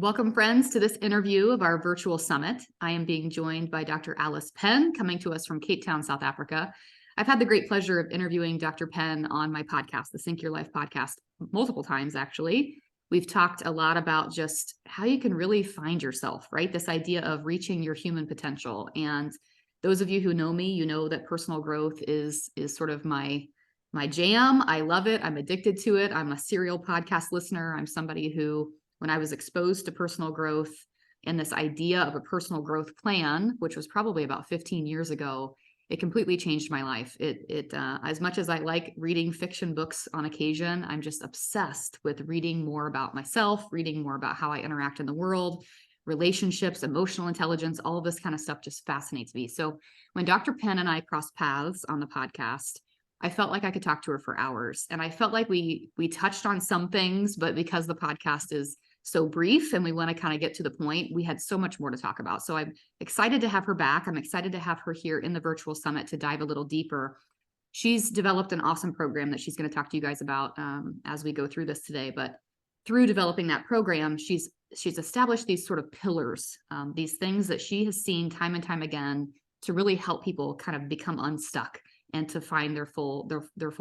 Welcome, friends, to this interview of our virtual summit. I am being joined by Dr. Alice Penn, coming to us from Cape Town, South Africa. I've had the great pleasure of interviewing Dr. Penn on my podcast, the Sync Your Life podcast, multiple times, actually. We've talked a lot about just how you can really find yourself, right? This idea of reaching your human potential. And those of you who know me, you know that personal growth is sort of my jam. I love it. I'm addicted to it. I'm a serial podcast listener. I'm somebody who, when I was exposed to personal growth and this idea of a personal growth plan, which was probably about 15 years ago, it completely changed my life. As much as I like reading fiction books on occasion, I'm just obsessed with reading more about myself, reading more about how I interact in the world, relationships, emotional intelligence, all of this kind of stuff just fascinates me. So when Dr. Penn and I crossed paths on the podcast, I felt like I could talk to her for hours. And I felt like we touched on some things, but because the podcast is so brief and we want to kind of get to the point, we had so much more to talk about. So I'm excited to have her back. I'm excited to have her here in the virtual summit to dive a little deeper. She's developed an awesome program that she's going to talk to you guys about as we go through this today. But through developing that program, she's established these sort of pillars, these things that she has seen time and time again to really help people kind of become unstuck and to find their full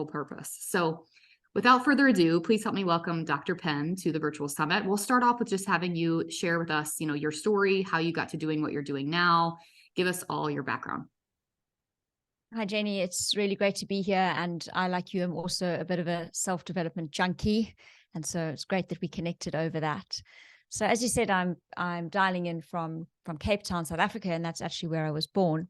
purpose. So without further ado, please help me welcome Dr. Penn to the virtual summit. We'll start off with just having you share with us, your story, how you got to doing what you're doing now. Give us all your background. Hi, Jenny. It's really great to be here. And I, like you, am also a bit of a self-development junkie. And so it's great that we connected over that. So as you said, I'm dialing in from Cape Town, South Africa, and that's actually where I was born.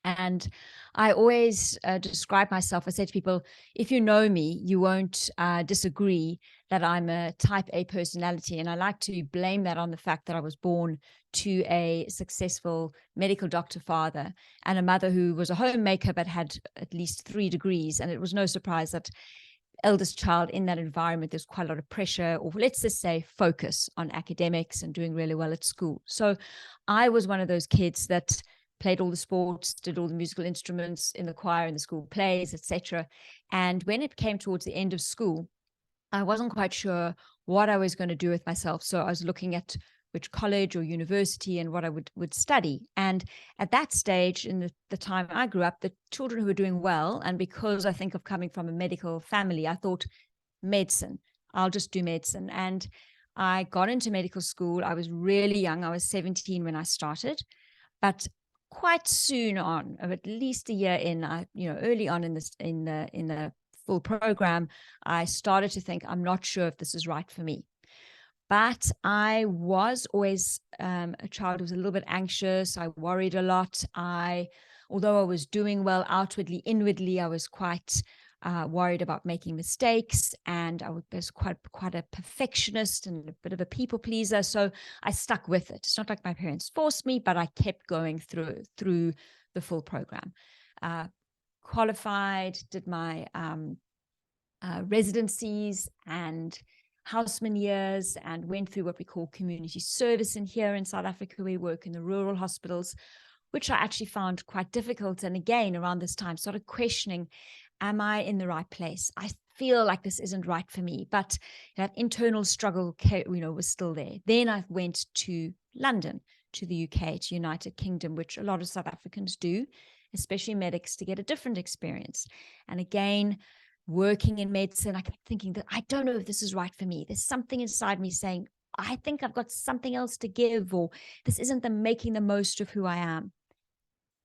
And I always describe myself, I say to people, if you know me, you won't disagree that I'm a type A personality. And I like to blame that on the fact that I was born to a successful medical doctor father and a mother who was a homemaker but had at least 3 degrees. And it was no surprise that eldest child in that environment, there's quite a lot of pressure, or let's just say focus on academics and doing really well at school. So I was one of those kids that played all the sports, did all the musical instruments in the choir, in the school plays, etc. And when it came towards the end of school, I wasn't quite sure what I was going to do with myself. So I was looking at which college or university and what I would study. And at that stage, in the time I grew up, the children who were doing well, and because I think of coming from a medical family, I thought medicine, I'll just do medicine. And I got into medical school. I was really young. I was 17 when I started, but quite soon on, of at least a year in, early on in the full program, I started to think, I'm not sure if this is right for me. But I was always a child who was a little bit anxious. I worried a lot. Although I was doing well outwardly, inwardly, I was quite worried about making mistakes, and I was quite a perfectionist and a bit of a people pleaser. So I stuck with it. It's not like my parents forced me, but I kept going through the full program. Qualified, did my residencies and houseman years, and went through what we call community service in here in South Africa. We work in the rural hospitals, which I actually found quite difficult. And again, around this time, started questioning, am I in the right place? I feel like this isn't right for me, but that internal struggle, was still there. Then I went to London, to the UK, to United Kingdom, which a lot of South Africans do, especially medics, to get a different experience. And again, working in medicine, I kept thinking that I don't know if this is right for me. There's something inside me saying, I think I've got something else to give, or this isn't making the most of who I am.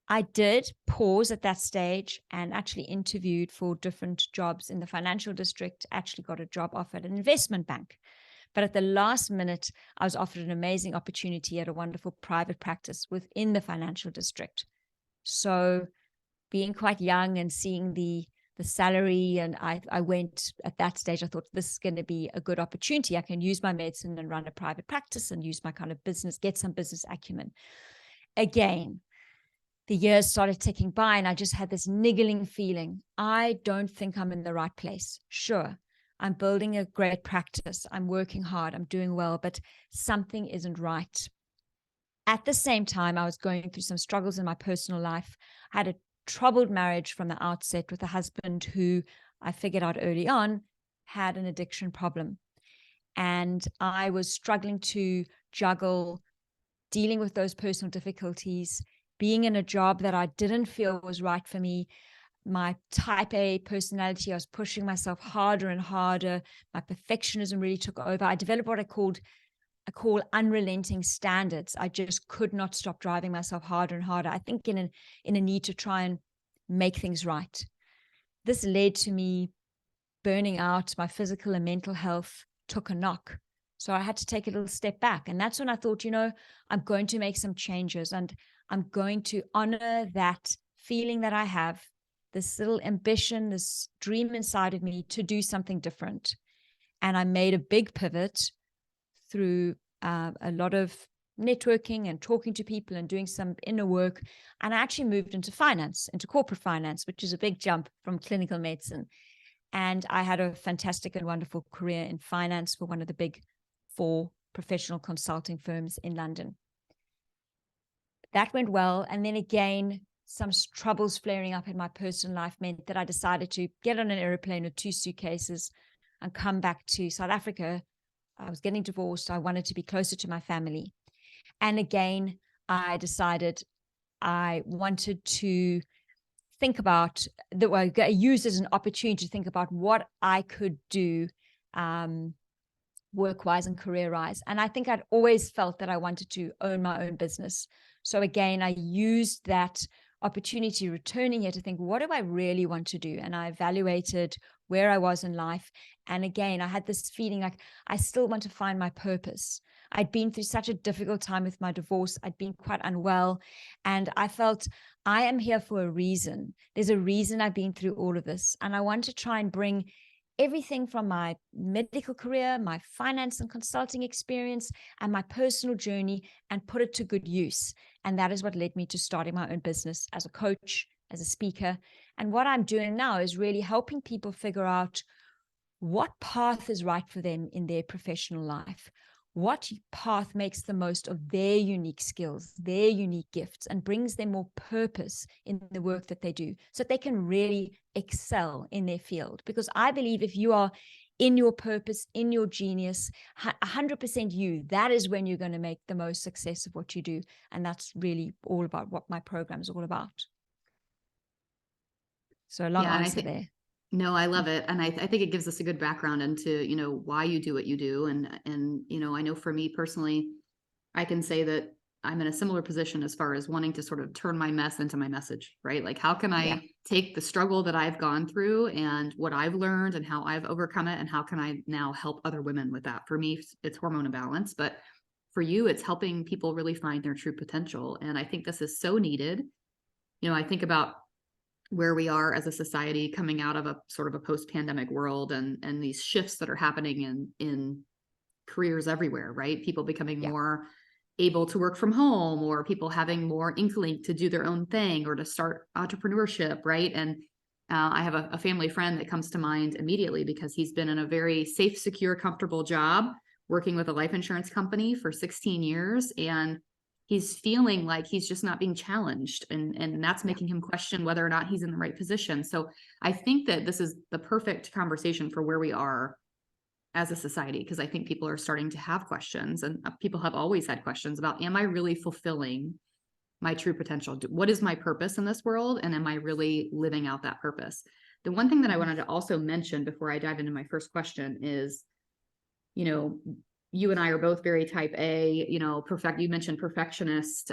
I did pause at that stage and actually interviewed for different jobs in the financial district, actually got a job offer at an investment bank. But at the last minute, I was offered an amazing opportunity at a wonderful private practice within the financial district. So being quite young and seeing the salary, and I went at that stage, I thought this is going to be a good opportunity. I can use my medicine and run a private practice and use my kind of business, get some business acumen. Again, the years started ticking by, and I just had this niggling feeling. I don't think I'm in the right place. Sure, I'm building a great practice. I'm working hard. I'm doing well, but something isn't right. At the same time, I was going through some struggles in my personal life. I had a troubled marriage from the outset with a husband who I figured out early on had an addiction problem. And I was struggling to juggle dealing with those personal difficulties, being in a job that I didn't feel was right for me. My type A personality, I was pushing myself harder and harder. My perfectionism really took over. I developed what I call unrelenting standards. I just could not stop driving myself harder and harder. I think in a need to try and make things right. This led to me burning out. My physical and mental health took a knock. So I had to take a little step back. And that's when I thought, I'm going to make some changes and I'm going to honor that feeling that I have, this little ambition, this dream inside of me to do something different. And I made a big pivot through a lot of networking and talking to people and doing some inner work. And I actually moved into finance, into corporate finance, which is a big jump from clinical medicine. And I had a fantastic and wonderful career in finance for one of the big 4 professional consulting firms in London. That went well. And then again, some troubles flaring up in my personal life meant that I decided to get on an airplane with 2 suitcases and come back to South Africa. I was getting divorced. I wanted to be closer to my family. And again, I decided I wanted to think about use as an opportunity to think about what I could do work-wise and career-wise. And I think I'd always felt that I wanted to own my own business. So again, I used that opportunity returning here to think, what do I really want to do? And I evaluated where I was in life. And again, I had this feeling like I still want to find my purpose. I'd been through such a difficult time with my divorce. I'd been quite unwell. And I felt I am here for a reason. There's a reason I've been through all of this. And I want to try and bring everything from my medical career, my finance and consulting experience, and my personal journey and put it to good use. And that is what led me to starting my own business as a coach, as a speaker. And what I'm doing now is really helping people figure out what path is right for them in their professional life. What path makes the most of their unique skills, their unique gifts, and brings them more purpose in the work that they do so that they can really excel in their field. Because I believe if you are in your purpose, in your genius, 100% you, that is when you're going to make the most success of what you do. And that's really all about what my program is all about. So a long answer there. No, I love it. And I think it gives us a good background into, why you do what you do. And, I know for me personally, I can say that I'm in a similar position as far as wanting to sort of turn my mess into my message, right? Like, how can I take the struggle that I've gone through and what I've learned and how I've overcome it? And how can I now help other women with that? For me, it's hormone imbalance, but for you, it's helping people really find their true potential. And I think this is so needed. I think about where we are as a society coming out of a sort of a post-pandemic world and these shifts that are happening in careers everywhere, right? People becoming more able to work from home, or people having more inkling to do their own thing or to start entrepreneurship, right? And I have a family friend that comes to mind immediately because he's been in a very safe, secure, comfortable job working with a life insurance company for 16 years. And he's feeling like he's just not being challenged. And that's making him question whether or not he's in the right position. So I think that this is the perfect conversation for where we are as a society, because I think people are starting to have questions, and people have always had questions about, am I really fulfilling my true potential? What is my purpose in this world? And am I really living out that purpose? The one thing that I wanted to also mention before I dive into my first question is, you and I are both very type A, you mentioned perfectionist,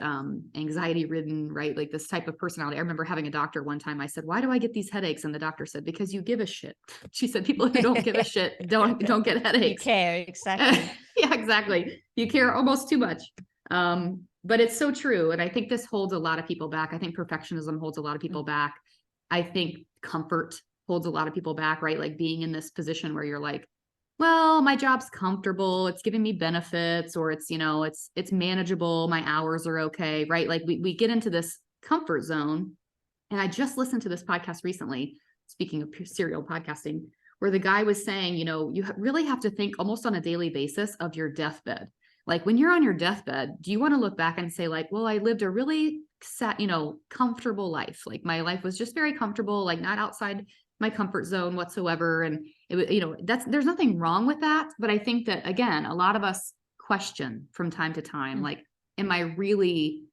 anxiety ridden, right? Like this type of personality. I remember having a doctor one time, I said, why do I get these headaches? And the doctor said, because you give a shit. She said, people who don't give a shit don't get headaches. You care, exactly. Yeah, exactly. You care almost too much. But it's so true. And I think this holds a lot of people back. I think perfectionism holds a lot of people back. I think comfort holds a lot of people back, right? Like being in this position where you're like, well, my job's comfortable, it's giving me benefits, or it's, it's manageable, my hours are okay, right? Like we get into this comfort zone. And I just listened to this podcast recently, speaking of serial podcasting, where the guy was saying, you really have to think almost on a daily basis of your deathbed. Like when you're on your deathbed, do you want to look back and say like, well, I lived a really comfortable life. Like my life was just very comfortable, like not outside my comfort zone whatsoever. And it, there's nothing wrong with that. But I think that, again, a lot of us question from time to time, Mm. like, am I really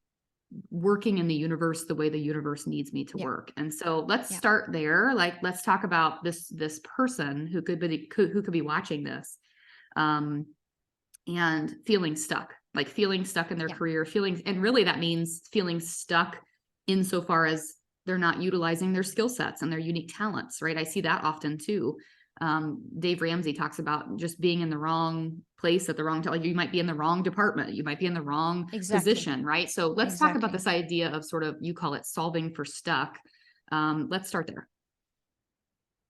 working in the universe the way the universe needs me to Yeah. work? And so let's Yeah. start there. Like, let's talk about this person who could be watching this, um, and feeling stuck, like feeling stuck in their Yeah. career, and really that means feeling stuck insofar as they're not utilizing their skill sets and their unique talents, right? I see that often too. Dave Ramsey talks about just being in the wrong place at the wrong time. Like, you might be in the wrong department, you might be in the wrong Exactly. position, right? So let's talk about Exactly. this idea of sort of, you call it solving for stuck. Let's start there.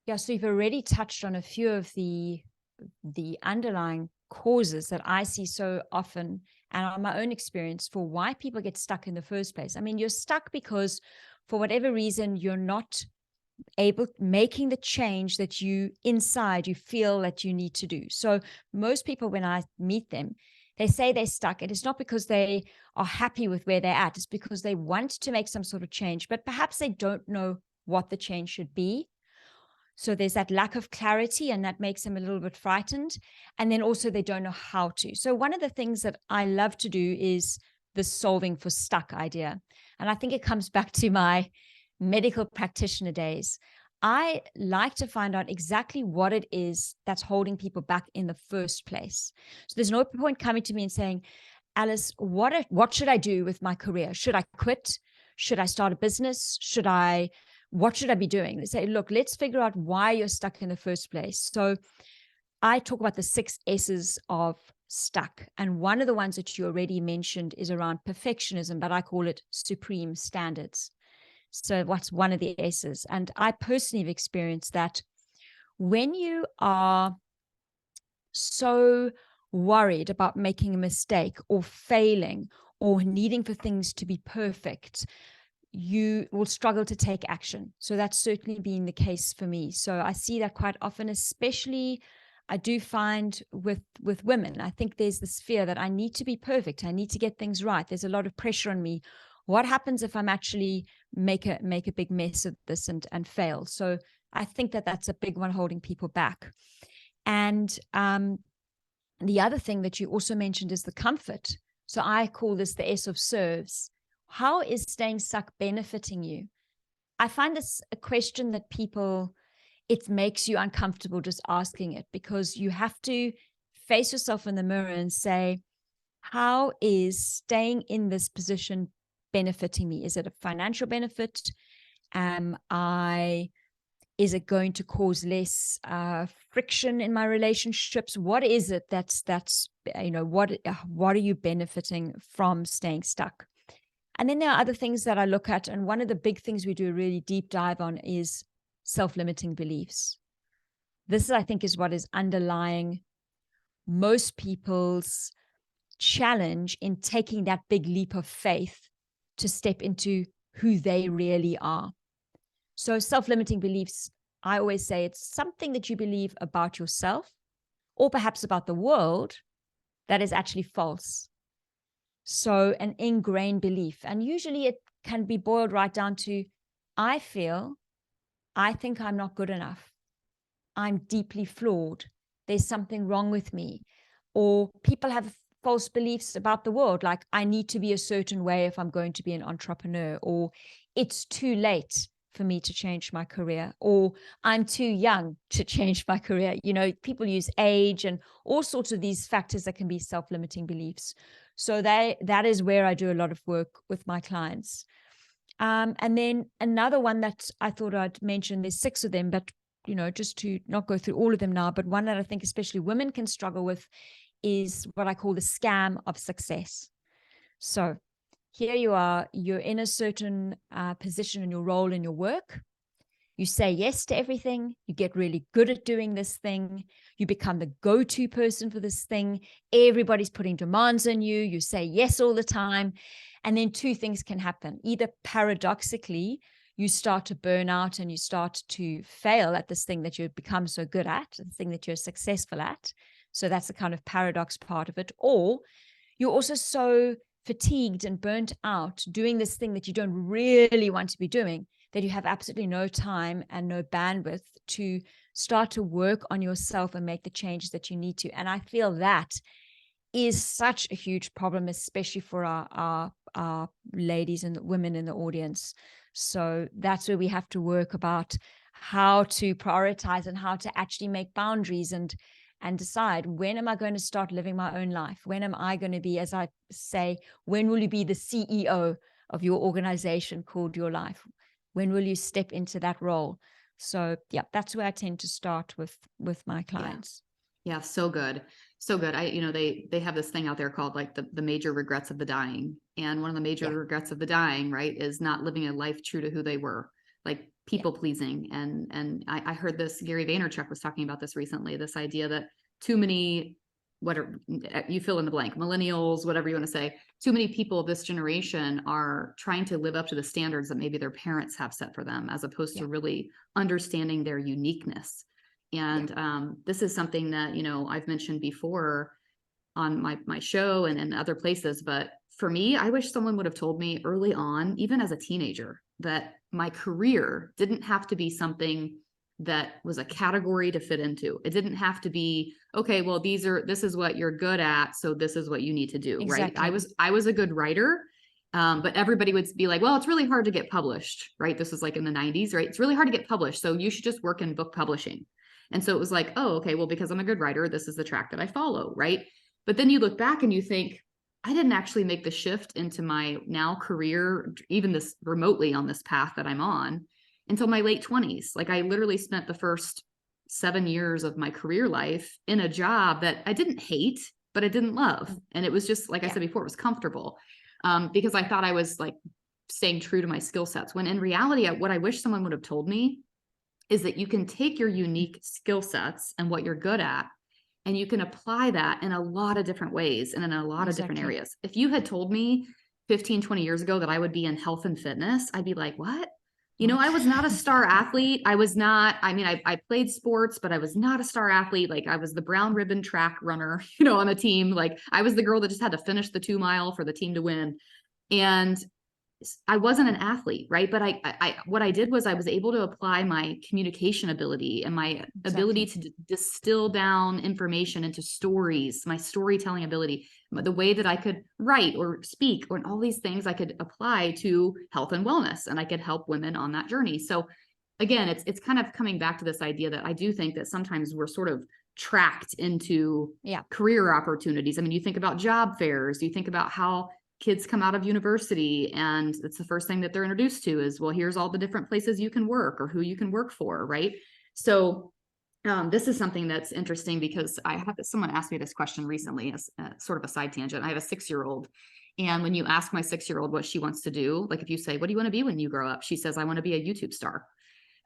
Yeah, so you've already touched on a few of the underlying causes that I see so often, and on my own experience, for why people get stuck in the first place. I mean, you're stuck because for whatever reason, you're not making the change that you inside you feel that you need to do. So most people, when I meet them, they say they're stuck. And it's not because they are happy with where they're at. It's because they want to make some sort of change, but perhaps they don't know what the change should be. So there's that lack of clarity, and that makes them a little bit frightened. And then also they don't know how to. So one of the things that I love to do is the solving for stuck idea. And I think it comes back to my medical practitioner days. I like to find out exactly what it is that's holding people back in the first place. So there's no point coming to me and saying, Alice, what should I do with my career? Should I quit? Should I start a business? What should I be doing? They say, look, let's figure out why you're stuck in the first place. So I talk about the 6 S's of stuck. And one of the ones that you already mentioned is around perfectionism, but I call it supreme standards. So what's one of the S's? And I personally have experienced that when you are so worried about making a mistake or failing or needing for things to be perfect, you will struggle to take action. So that's certainly been the case for me. So I see that quite often, especially I do find with women. I think there's this fear that I need to be perfect. I need to get things right. There's a lot of pressure on me. What happens if I'm actually make a big mess of this and fail? So I think that that's a big one holding people back. And the other thing that you also mentioned is the comfort. So I call this the S of serves. How is staying stuck benefiting you? I find this a question that it makes you uncomfortable just asking it, because you have to face yourself in the mirror and say, how is staying in this position benefiting me? Is it a financial benefit? Is it going to cause less friction in my relationships? What is it that's what are you benefiting from staying stuck? And then there are other things that I look at. And one of the big things we do a really deep dive on is self-limiting beliefs. This, I think, is what is underlying most people's challenge in taking that big leap of faith to step into who they really are. So self-limiting beliefs, I always say it's something that you believe about yourself or perhaps about the world that is actually false. So an ingrained belief. And usually it can be boiled right down to, I think I'm not good enough. I'm deeply flawed. There's something wrong with me. Or people have false beliefs about the world, like I need to be a certain way if I'm going to be an entrepreneur, or it's too late for me to change my career, or I'm too young to change my career. People use age and all sorts of these factors that can be self-limiting beliefs. So that is where I do a lot of work with my clients. And then another one that I thought I'd mention, there's 6 of them, but just to not go through all of them now, but one that I think especially women can struggle with is what I call the scam of success. So here you are, you're in a certain position in your role in your work. You say yes to everything. You get really good at doing this thing. You become the go-to person for this thing. Everybody's putting demands on you. You say yes all the time. And then 2 things can happen. Either paradoxically, you start to burn out and you start to fail at this thing that you've become so good at, the thing that you're successful at. So that's the kind of paradox part of it. Or you're also so fatigued and burnt out doing this thing that you don't really want to be doing, that you have absolutely no time and no bandwidth to start to work on yourself and make the changes that you need to. And I feel that is such a huge problem, especially for our ladies and women in the audience. So that's where we have to work about how to prioritize and how to actually make boundaries and decide, when am I going to start living my own life? When am I going to be, as I say, when will you be the CEO of your organization called your life? When will you step into that role? So yeah, that's where I tend to start with my clients. Yeah, so good. So good. They have this thing out there called like the major regrets of the dying. And one of the major regrets of the dying, right, is not living a life true to who they were, like people pleasing. And I heard this, Gary Vaynerchuk was talking about this recently, this idea that too many, whatever you fill in the blank, millennials, whatever you want to say, too many people of this generation are trying to live up to the standards that maybe their parents have set for them, as opposed to really understanding their uniqueness. And this is something that, I've mentioned before on my show and in other places. But for me, I wish someone would have told me early on, even as a teenager, that my career didn't have to be something that was a category to fit into. It didn't have to be, okay, well, this is what you're good at, so this is what you need to do. Exactly. Right. I was a good writer. But everybody would be like, well, it's really hard to get published, right? This was like in the 90s, right? It's really hard to get published, so you should just work in book publishing. And so it was like, oh, okay, well, because I'm a good writer, this is the track that I follow, right? But then you look back and you think, I didn't actually make the shift into my now career, even this remotely on this path that I'm on, until my late 20s. Like I literally spent the first 7 years of my career life in a job that I didn't hate, but I didn't love. And it was just, like I said before, it was comfortable, because I thought I was like staying true to my skill sets, when in reality, what I wish someone would have told me is that you can take your unique skill sets and what you're good at, and you can apply that in a lot of different ways and in a lot of different areas. If you had told me 15, 20 years ago that I would be in health and fitness, I'd be like, what? I was not a star athlete. I played sports, but I was not a star athlete. Like I was the brown ribbon track runner, on the team. Like I was the girl that just had to finish the 2 mile for the team to win. And I wasn't an athlete, right? But what I did was I was able to apply my communication ability and my ability to distill down information into stories, my storytelling ability, the way that I could write or speak, or all these things I could apply to health and wellness, and I could help women on that journey. So again, it's kind of coming back to this idea that I do think that sometimes we're sort of tracked into career opportunities. I mean, you think about job fairs, you think about how kids come out of university and it's the first thing that they're introduced to is, well, here's all the different places you can work or who you can work for, right? So this is something that's interesting because someone asked me this question recently as sort of a side tangent. I have a 6-year-old, and when you ask my 6-year-old what she wants to do, like if you say, what do you want to be when you grow up? She says, I want to be a YouTube star.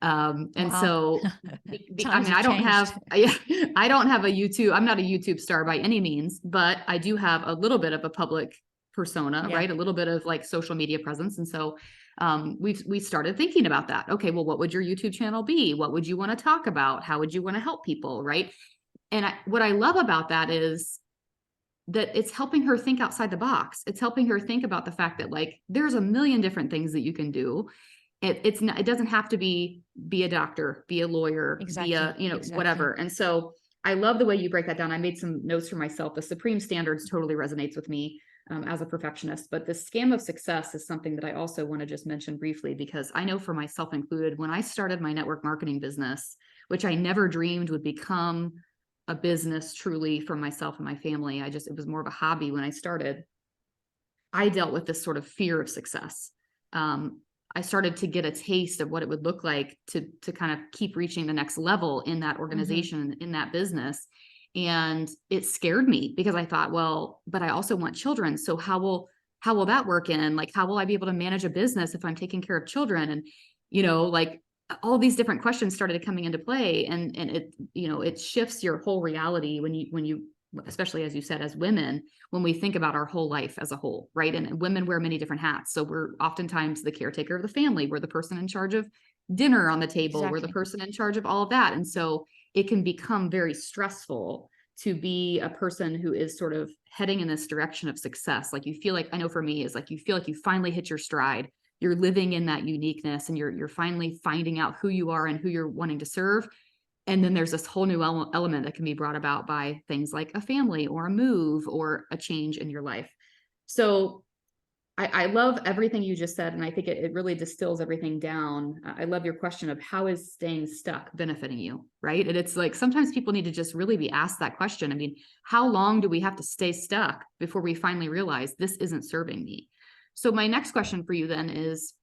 So I mean, I don't have a YouTube, I'm not a YouTube star by any means, but I do have a little bit of a public persona, right? A little bit of like social media presence. And so we started thinking about that. Okay, well, what would your YouTube channel be? What would you want to talk about? How would you want to help people, right? And what I love about that is that it's helping her think outside the box. It's helping her think about the fact that like there's a million different things that you can do. It doesn't have to be a doctor, be a lawyer, be a whatever. And so I love the way you break that down. I made some notes for myself. The Supreme Standards totally resonates with me as a perfectionist, but the scam of success is something that I also want to just mention briefly, because I know for myself included, when I started my network marketing business, which I never dreamed would become a business truly for myself and my family, it was more of a hobby when I started. I dealt with this sort of fear of success. I started to get a taste of what it would look like to kind of keep reaching the next level in that organization, in that business. And it scared me because I thought, well, but I also want children. So how will that work in? Like, how will I be able to manage a business if I'm taking care of children? And, like all these different questions started coming into play, and it, it shifts your whole reality when you, especially as you said, as women, when we think about our whole life as a whole, right? And women wear many different hats. So we're oftentimes the caretaker of the family. We're the person in charge of dinner on the table. We're the person in charge of all of that. And so it can become very stressful to be a person who is sort of heading in this direction of success. Like you feel like, I know for me, is like you feel like you finally hit your stride. You're living in that uniqueness, and you're finally finding out who you are and who you're wanting to serve. And then there's this whole new element that can be brought about by things like a family or a move or a change in your life. So I love everything you just said. And I think it really distills everything down. I love your question of how is staying stuck benefiting you, right? And it's like, sometimes people need to just really be asked that question. I mean, how long do we have to stay stuck before we finally realize this isn't serving me? So my next question for you then is,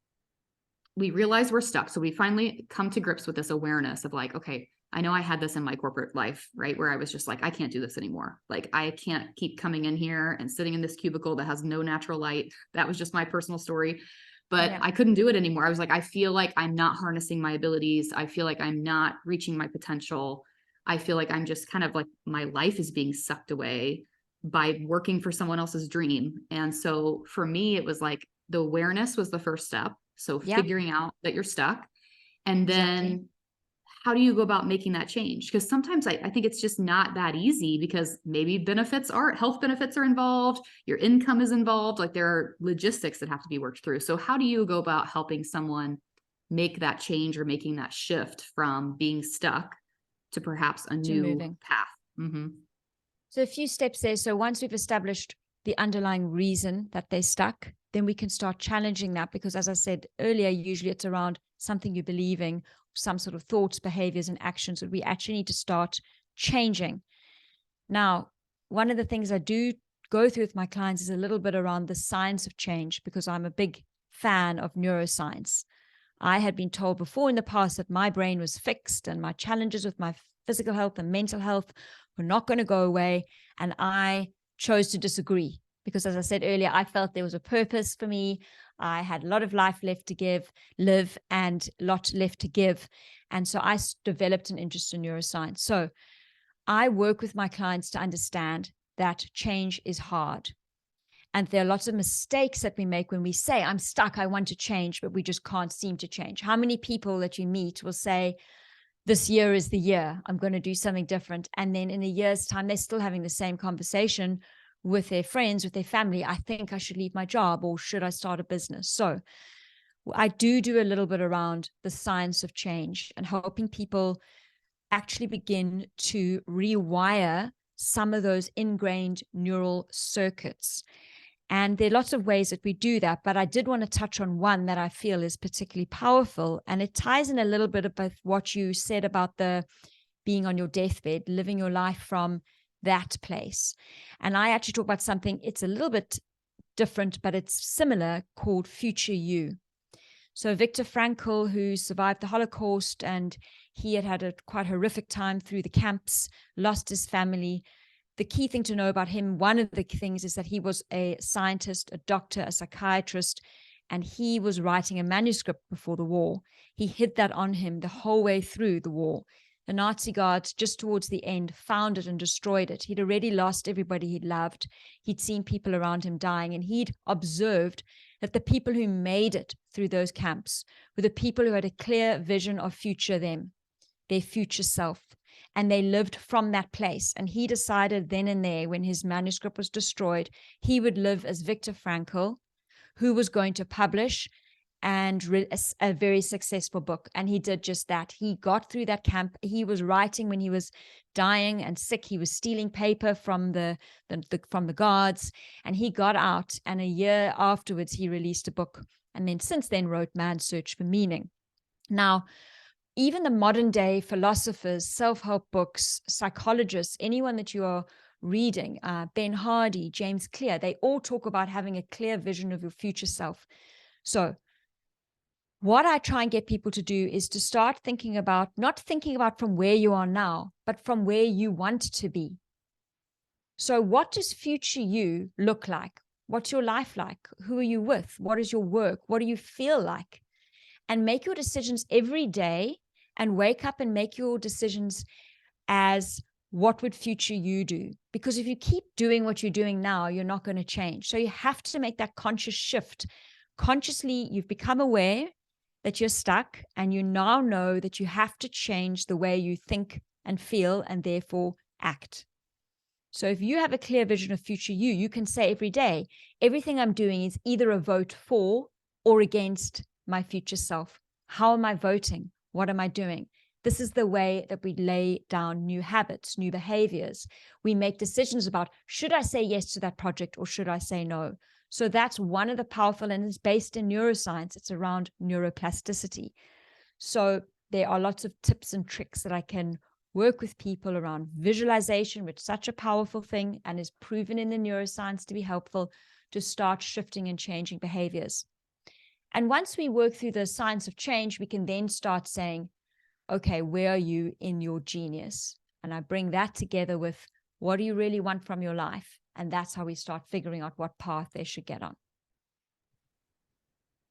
we realize we're stuck. So we finally come to grips with this awareness of like, okay, I know I had this in my corporate life, right? Where I was just like, I can't do this anymore. Like, I can't keep coming in here and sitting in this cubicle that has no natural light. That was just my personal story. But Yeah. I couldn't do it anymore. I was like, I feel like I'm not harnessing my abilities. I feel like I'm not reaching my potential. I feel like I'm just kind of like, my life is being sucked away by working for someone else's dream. And so for me, it was like the awareness was the first step. So Yeah. figuring out that you're stuck. And then Exactly. how do you go about making that change? Because sometimes I think it's just not that easy, because maybe health benefits are involved, your income is involved, like there are logistics that have to be worked through. So how do you go about helping someone make that change or making that shift from being stuck to perhaps a To new moving. path? Mm-hmm. So a few steps there. So once we've established the underlying reason that they're stuck, then we can start challenging that, because as I said earlier, usually it's around something you're believing, some sort of thoughts, behaviors, and actions that we actually need to start changing. Now, one of the things I do go through with my clients is a little bit around the science of change, because I'm a big fan of neuroscience. I had been told before in the past that my brain was fixed and my challenges with my physical health and mental health were not going to go away. And I chose to disagree, because as I said earlier, I felt there was a purpose for me. I had a lot of life left to live, and a lot left to give. And so I developed an interest in neuroscience. So I work with my clients to understand that change is hard. And there are lots of mistakes that we make when we say, I'm stuck, I want to change, but we just can't seem to change. How many people that you meet will say, this year is the year, I'm going to do something different. And then in a year's time, they're still having the same conversation with their friends, with their family. I think I should leave my job, or should I start a business? So I do a little bit around the science of change and helping people actually begin to rewire some of those ingrained neural circuits. And there are lots of ways that we do that, but I did want to touch on one that I feel is particularly powerful. And it ties in a little bit about what you said about the being on your deathbed, living your life from that place. And I actually talk about something, it's a little bit different, but it's similar, called Future You. So Viktor Frankl, who survived the Holocaust, and he had a quite horrific time through the camps, lost his family. The key thing to know about him, one of the things, is that he was a scientist, a doctor, a psychiatrist, and he was writing a manuscript before the war. He hid that on him the whole way through the war. The Nazi guards, just towards the end, found it and destroyed it. He'd already lost everybody he'd loved. He'd seen people around him dying, and he'd observed that the people who made it through those camps were the people who had a clear vision of future them, their future self. And they lived from that place. And he decided then and there, when his manuscript was destroyed, he would live as Viktor Frankl, who was going to publish a very successful book. And he did just that. He got through that camp. He was writing when he was dying and sick. He was stealing paper from the guards, and he got out. And a year afterwards, he released a book. And then since then wrote Man's Search for Meaning. Now, even the modern day philosophers, self-help books, psychologists, anyone that you are reading, Ben Hardy, James Clear, they all talk about having a clear vision of your future self. So what I try and get people to do is to start thinking about, not thinking about from where you are now, but from where you want to be. So what does future you look like? What's your life like? Who are you with? What is your work? What do you feel like? And make your decisions every day, and wake up and make your decisions as, what would future you do? Because if you keep doing what you're doing now, you're not going to change. So you have to make that conscious shift. Consciously, you've become aware that you're stuck, and you now know that you have to change the way you think and feel, and therefore act. So if you have a clear vision of future you, you can say every day, everything I'm doing is either a vote for or against my future self. How am I voting? What am I doing? This is the way that we lay down new habits, new behaviors. We make decisions about, should I say yes to that project or should I say no? So that's one of the powerful, and it's based in neuroscience. It's around neuroplasticity. So there are lots of tips and tricks that I can work with people around visualization, which is such a powerful thing and is proven in the neuroscience to be helpful to start shifting and changing behaviors. And once we work through the science of change, we can then start saying, okay, where are you in your genius? And I bring that together with, what do you really want from your life? And that's how we start figuring out what path they should get on.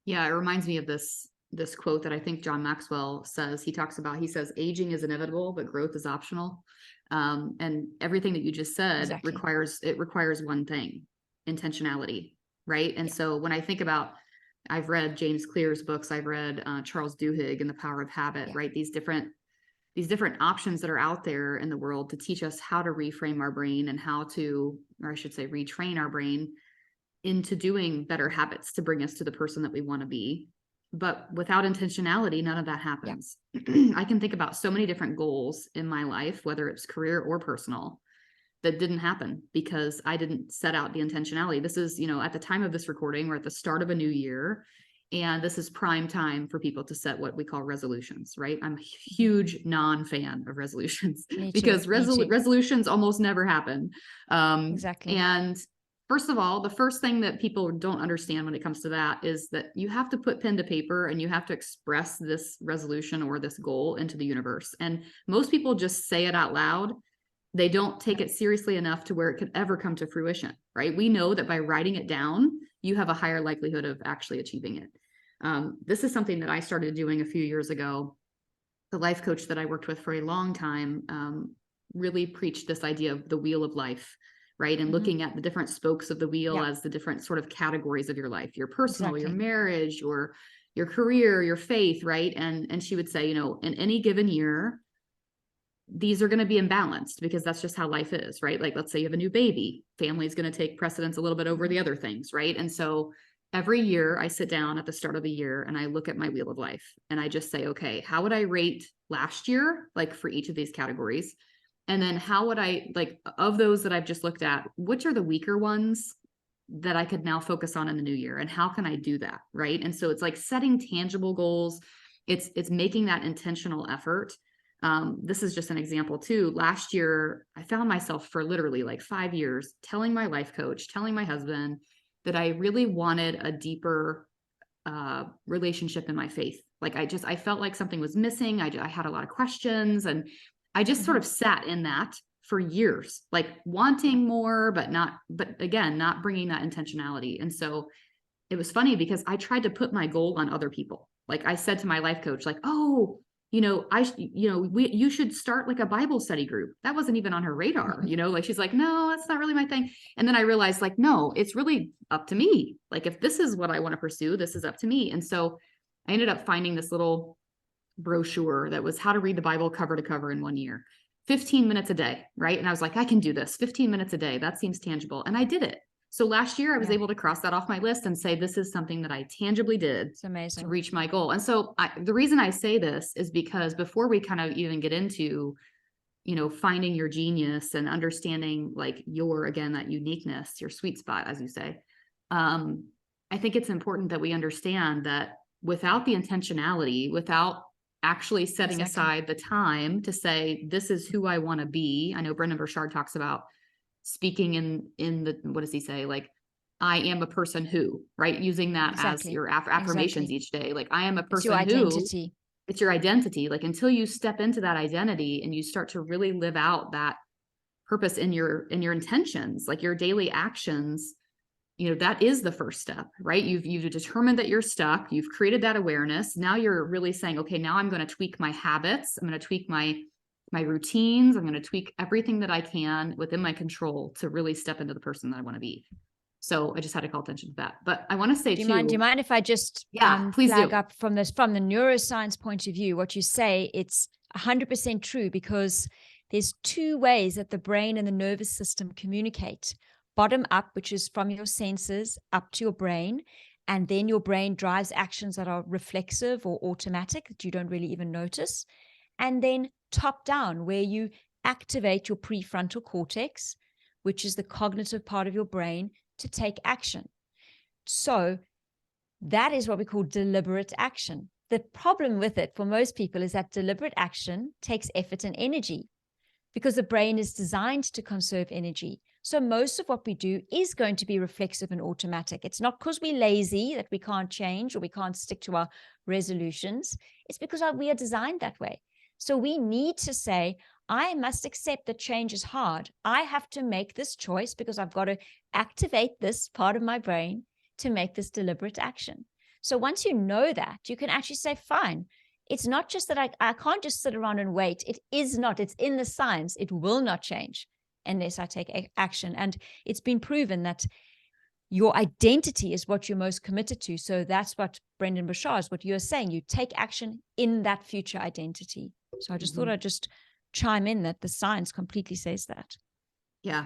Yeah, it reminds me of this quote that I think John Maxwell says. He says, aging is inevitable, but growth is optional. And everything that you just said Exactly. requires one thing: intentionality, right? And so when I think about, I've read James Clear's books, I've read Charles Duhigg and The Power of Habit, right? These different options that are out there in the world to teach us how to reframe our brain and how to, or I should say, retrain our brain into doing better habits to bring us to the person that we want to be. But without intentionality, none of that happens. I can think about so many different goals in my life, whether it's career or personal, that didn't happen because I didn't set out the intentionality. This is, at the time of this recording, we're at the start of a new year, and this is prime time for people to set what we call resolutions, right? I'm a huge non-fan of resolutions because resolutions almost never happen. Exactly. And first of all, the first thing that people don't understand when it comes to that is that you have to put pen to paper and you have to express this resolution or this goal into the universe. And most people just say it out loud. They don't take it seriously enough to where it could ever come to fruition, right? We know that by writing it down, you have a higher likelihood of actually achieving it. This is something that I started doing a few years ago. The life coach that I worked with for a long time really preached this idea of the wheel of life, right? And looking at the different spokes of the wheel as the different sort of categories of your life, your personal, your marriage, your career, your faith, right? And she would say, in any given year, these are going to be imbalanced because that's just how life is, right? Like, let's say you have a new baby, family is going to take precedence a little bit over the other things, right? And so every year I sit down at the start of the year and I look at my wheel of life and I just say, okay, how would I rate last year, like for each of these categories? And then how would I, like, of those that I've just looked at, which are the weaker ones that I could now focus on in the new year? And how can I do that, right? And so it's like setting tangible goals. It's making that intentional effort. This is just an example too. Last year, I found myself for literally like 5 years telling my life coach, telling my husband that I really wanted a deeper relationship in my faith. Like I felt like something was missing. I had a lot of questions, and I just sort of sat in that for years, like wanting more, but again, not bringing that intentionality. And so it was funny because I tried to put my goal on other people. Like I said to my life coach, like, oh, you should start like a Bible study group. That wasn't even on her radar, like she's like, no, that's not really my thing. And then I realized, like, no, it's really up to me. Like, if this is what I want to pursue, this is up to me. And so I ended up finding this little brochure that was how to read the Bible cover to cover in 1 year, 15 minutes a day. Right. And I was like, I can do this 15 minutes a day. That seems tangible. And I did it. So last year I was able to cross that off my list and say, this is something that I tangibly did to reach my goal. And so the reason I say this is because before we kind of even get into, finding your genius and understanding like that uniqueness, your sweet spot, as you say, I think it's important that we understand that without the intentionality, without actually setting aside the time to say, this is who I want to be. I know Brendan Burchard talks about speaking in the, what does he say? Like, I am a person who, right? Using that as your affirmations each day. Like, I am a person who. It's your identity. It's your identity. Like, until you step into that identity and you start to really live out that purpose in your intentions, like your daily actions, that is the first step, right? You've determined that you're stuck. You've created that awareness. Now you're really saying, okay, now I'm going to tweak my habits. I'm going to tweak my routines. I'm going to tweak everything that I can within my control to really step into the person that I want to be. So I just had to call attention to that. But I want to say do you mind if I just please flag do. up from the neuroscience point of view, what you say, it's 100% true, because there's two ways that the brain and the nervous system communicate. Bottom up, which is from your senses up to your brain. And then your brain drives actions that are reflexive or automatic that you don't really even notice. and then top down, where you activate your prefrontal cortex, which is the cognitive part of your brain, to take action. So that is what we call deliberate action. The problem with it for most people is that deliberate action takes effort and energy, because the brain is designed to conserve energy. So most of what we do is going to be reflexive and automatic. It's not because we're lazy that we can't change or we can't stick to our resolutions. It's because we are designed that way. So we need to say, I must accept that change is hard. I have to make this choice because I've got to activate this part of my brain to make this deliberate action. So once you know that, you can actually say, fine, it's not just that I can't just sit around and wait. It is not. It's in the science. It will not change unless I take action. And it's been proven that your identity is what you're most committed to. So that's what Brendon Burchard is, what you're saying. You take action in that future identity. So I just thought I'd just chime in that the science completely says that. Yeah.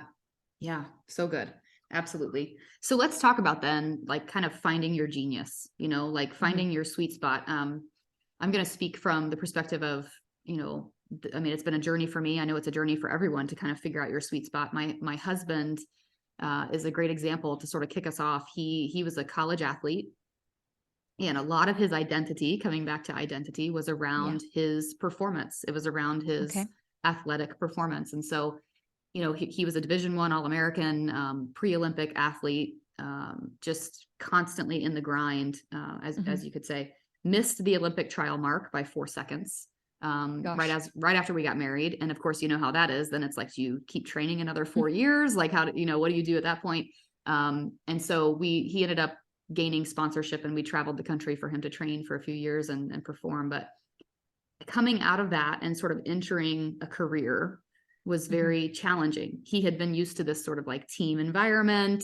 Yeah. So good. Absolutely. So let's talk about then, like, kind of finding your genius, like finding your sweet spot. I'm going to speak from the perspective of, it's been a journey for me. I know it's a journey for everyone to kind of figure out your sweet spot. My husband is a great example to sort of kick us off. He was a college athlete, and a lot of his identity, coming back to identity, was around his performance. It was around his athletic performance. And so, he was a Division I All-American, pre-Olympic athlete, just constantly in the grind, as you could say. Missed the Olympic trial mark by 4 seconds, right after we got married. And of course, you know how that is. Then it's like, you keep training another 4 years. Like, what do you do at that point? And so he ended up gaining sponsorship, and we traveled the country for him to train for a few years and perform. But coming out of that and sort of entering a career was very challenging. He had been used to this sort of like team environment,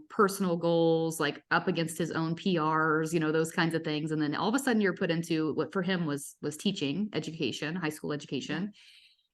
personal goals, like up against his own PRs, those kinds of things. And then all of a sudden you're put into what for him was teaching education, high school education.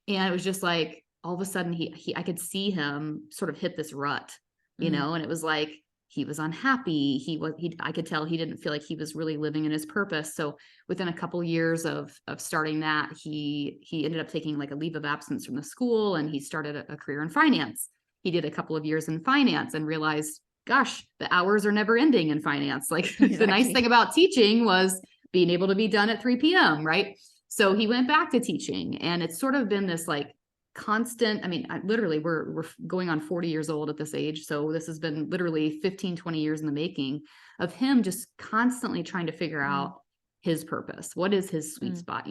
And it was just like, all of a sudden I could see him sort of hit this rut, and it was like, he was unhappy. I could tell he didn't feel like he was really living in his purpose. So within a couple of years of starting that, he ended up taking like a leave of absence from the school, and he started a career in finance. He did a couple of years in finance and realized, gosh, the hours are never ending in finance. Like the nice thing about teaching was being able to be done at 3 p.m. Right. So he went back to teaching, and it's sort of been this like constant, literally we're going on 40 years old at this age. So this has been literally 15, 20 years in the making of him just constantly trying to figure out his purpose. What is his sweet spot?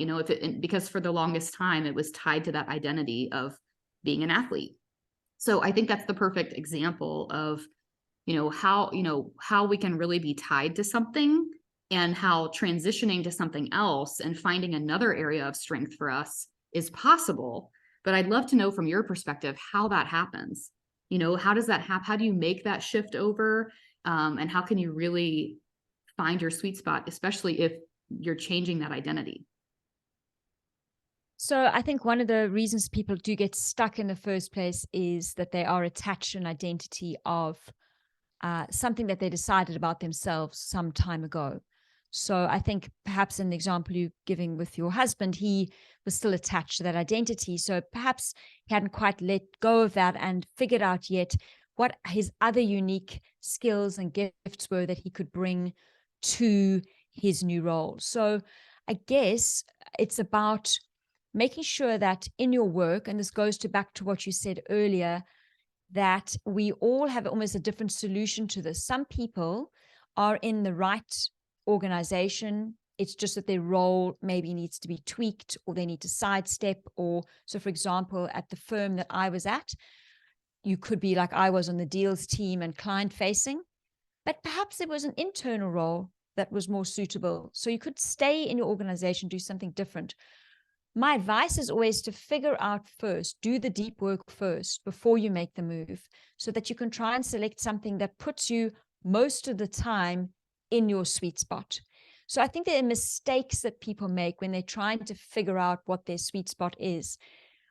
Because for the longest time, it was tied to that identity of being an athlete. So I think that's the perfect example of, how we can really be tied to something, and how transitioning to something else and finding another area of strength for us is possible. But I'd love to know from your perspective how that happens. How does that happen? How do you make that shift over? And how can you really find your sweet spot, especially if you're changing that identity? So I think one of the reasons people do get stuck in the first place is that they are attached to an identity of something that they decided about themselves some time ago. So I think perhaps in the example you're giving with your husband, he was still attached to that identity. So perhaps he hadn't quite let go of that and figured out yet what his other unique skills and gifts were that he could bring to his new role. So I guess it's about making sure that in your work, and this goes back to what you said earlier, that we all have almost a different solution to this. Some people are in the right organization. It's just that their role maybe needs to be tweaked, or they need to sidestep. Or so, for example, at the firm that I was at, you could be like I was on the deals team and client facing, but perhaps there was an internal role that was more suitable. So you could stay in your organization, do something different. My advice is always to figure out first, do the deep work first before you make the move, so that you can try and select something that puts you most of the time in your sweet spot. So I think there are mistakes that people make when they're trying to figure out what their sweet spot is.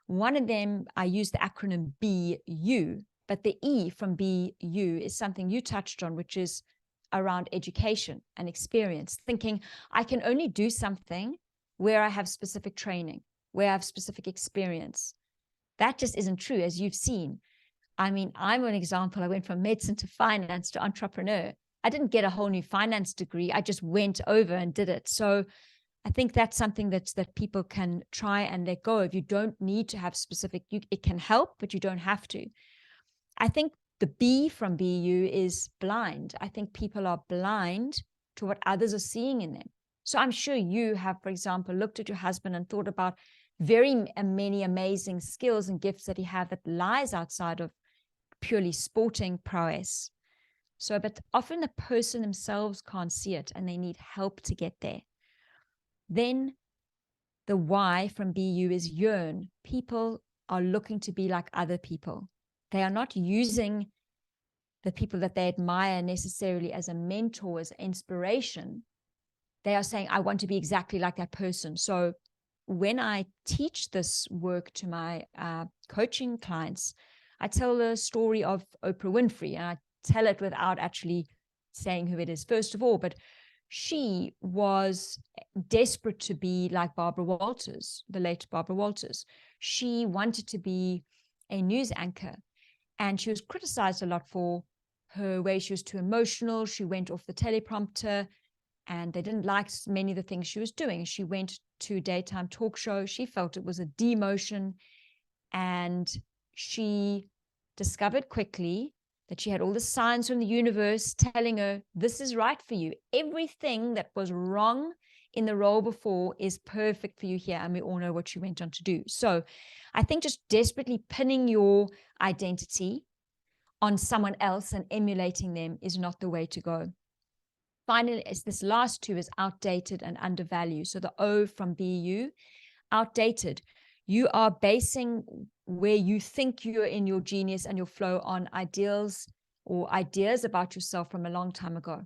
One of them, I use the acronym BU, but the E from BU is something you touched on, which is around education and experience, thinking I can only do something where I have specific training. where I have specific experience. That just isn't true, as you've seen. I mean, I'm an example. I went from medicine to finance to entrepreneur. I didn't get a whole new finance degree. I just went over and did it. So I think that's something that people can try and let go of. You don't need to have specific, it can help, but you don't have to. I think the B from BU is blind. I think people are blind to what others are seeing in them. So I'm sure you have, for example, looked at your husband and thought about very many amazing skills and gifts that he has that lies outside of purely sporting prowess. So, but often the person themselves can't see it and they need help to get there. Then the Y from BU is yearn. People are looking to be like other people. They are not using the people that they admire necessarily as a mentor, as inspiration. They are saying, I want to be exactly like that person. So when I teach this work to my coaching clients, I tell the story of Oprah Winfrey, and I tell it without actually saying who it is, first of all, but she was desperate to be like Barbara Walters, the late Barbara Walters. She wanted to be a news anchor, and she was criticized a lot for her way she was too emotional. She went off the teleprompter, and they didn't like many of the things she was doing. She went to a daytime talk show. She felt it was a demotion, and she discovered quickly that she had all the signs from the universe telling her, this is right for you. Everything that was wrong in the role before is perfect for you here. And we all know what she went on to do. So I think just desperately pinning your identity on someone else and emulating them is not the way to go. Finally, this last two is outdated and undervalued. So the O from BU, outdated. You are basing where you think you're in your genius and your flow on ideals or ideas about yourself from a long time ago.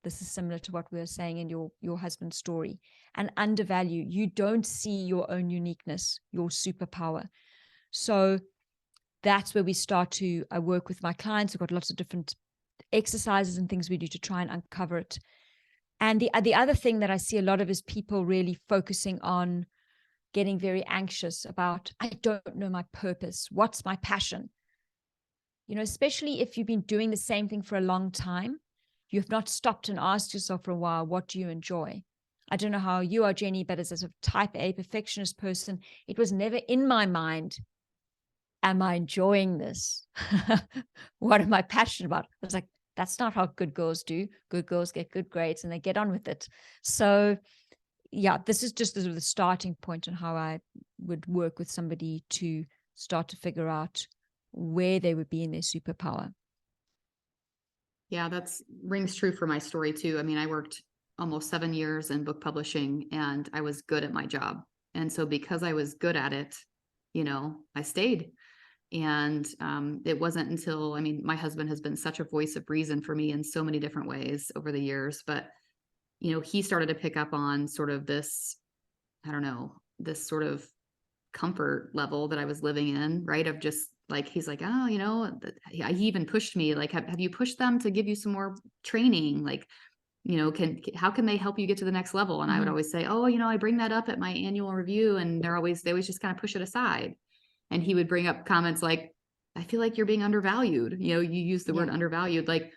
This is similar to what we were saying in your husband's story. And undervalue, you don't see your own uniqueness, your superpower. So that's where we start to work with my clients. We've got lots of different exercises and things we do to try and uncover it. And the other thing that I see a lot of is people really focusing on getting very anxious about, I don't know my purpose. What's my passion? You know, especially if you've been doing the same thing for a long time, you've not stopped and asked yourself for a while, what do you enjoy? I don't know how you are, Jenny, but as a type A perfectionist person, it was never in my mind, am I enjoying this? What am I passionate about? I was like, that's not how good girls do. Good girls get good grades and they get on with it. So yeah, this is just the starting point on how I would work with somebody to start to figure out where they would be in their superpower. Yeah, that's rings true for my story too. I mean, I worked almost 7 years in book publishing and I was good at my job. And so because I was good at it, you know, I stayed. And it wasn't until, I mean, my husband has been such a voice of reason for me in so many different ways over the years, but you know, he started to pick up on sort of this, I don't know, this sort of comfort level that I was living in, right? Of just like, he's like, oh, you know, he even pushed me, like, have you pushed them to give you some more training? Like, you know, how can they help you get to the next level? And I would always say, oh, you know, I bring that up at my annual review and they always just kind of push it aside. And he would bring up comments like, I feel like you're being undervalued. You know, you use the word undervalued, like,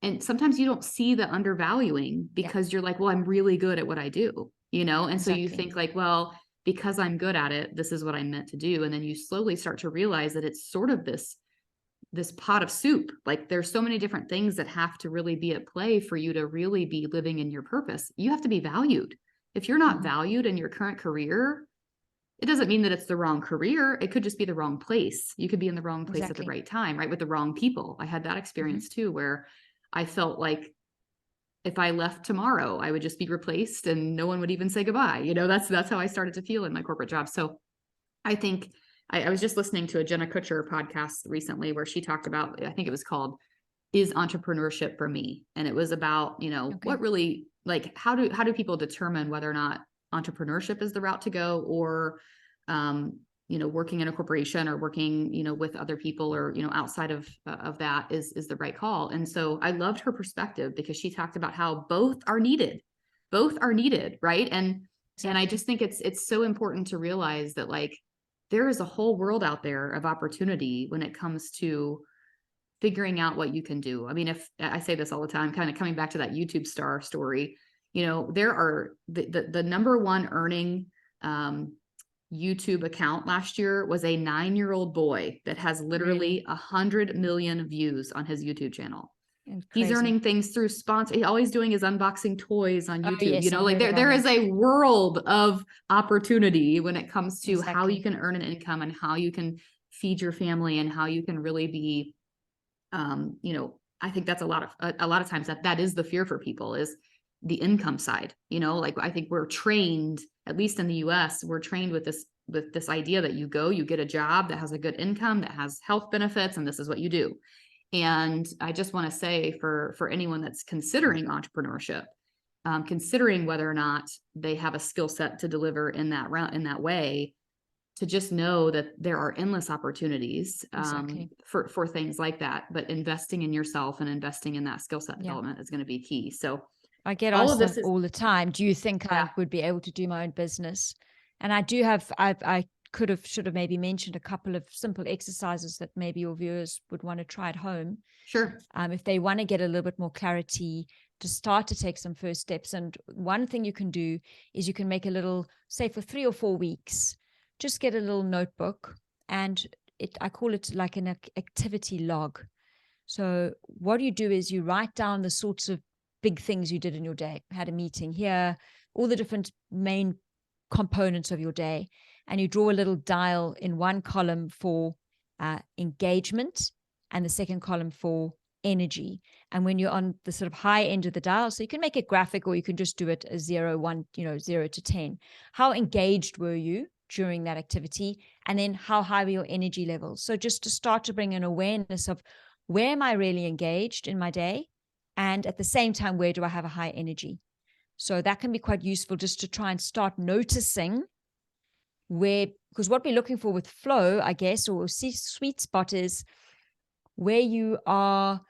and sometimes you don't see the undervaluing because you're like, well, I'm really good at what I do, you know? And so you think like, well, because I'm good at it, this is what I'm meant to do. And then you slowly start to realize that it's sort of this pot of soup. Like there's so many different things that have to really be at play for you to really be living in your purpose. You have to be valued. If you're not valued in your current career, it doesn't mean that it's the wrong career. It could just be the wrong place. You could be in the wrong place at the right time, right? With the wrong people. I had that experience too, where I felt like if I left tomorrow, I would just be replaced and no one would even say goodbye. You know, that's how I started to feel in my corporate job. So I think I was just listening to a Jenna Kutcher podcast recently where she talked about, I think it was called, Is Entrepreneurship for Me? And it was about, you know, what really, like, how do people determine whether or not entrepreneurship is the route to go, or, you know, working in a corporation or working, you know, with other people or, you know, outside of that is the right call. And so I loved her perspective because she talked about how both are needed, right? And And I just think it's so important to realize that like there is a whole world out there of opportunity when it comes to figuring out what you can do. I mean, if I say this all the time, kind of coming back to that YouTube star story, you know, there are the number one earning YouTube account last year was a 9-year-old boy that has literally 100 million views on his YouTube channel. He's earning things through sponsor. He's always doing his unboxing toys on YouTube. Yes, you know, like there is a world of opportunity when it comes to how you can earn an income and how you can feed your family and how you can really be, you know, I think that's a lot of times that is the fear for people is the income side. You know, like I think we're trained, at least in the US, we're trained with this idea that you get a job that has a good income, that has health benefits, and this is what you do. And I just want to say for anyone that's considering entrepreneurship, considering whether or not they have a skill set to deliver in that way, to just know that there are endless opportunities for things like that. But investing in yourself and investing in that skill set development is going to be key. So I get asked all the time, do you think I would be able to do my own business? And I do have, I should have maybe mentioned a couple of simple exercises that maybe your viewers would want to try at home. Sure. If they want to get a little bit more clarity to start to take some first steps. And one thing you can do is you can make a little, say for 3 or 4 weeks, just get a little notebook and I call it like an activity log. So what you do is you write down the sorts of big things you did in your day. Had a meeting here, all the different main components of your day. And you draw a little dial in one column for engagement and the second column for energy. And when you're on the sort of high end of the dial, so you can make it graphic or you can just do it as 0, 1, 0 to 10. How engaged were you during that activity? And then how high were your energy levels? So just to start to bring an awareness of where am I really engaged in my day? And at the same time, where do I have a high energy? So that can be quite useful just to try and start noticing where, because what we're looking for with flow, I guess, or sweet spot is where you are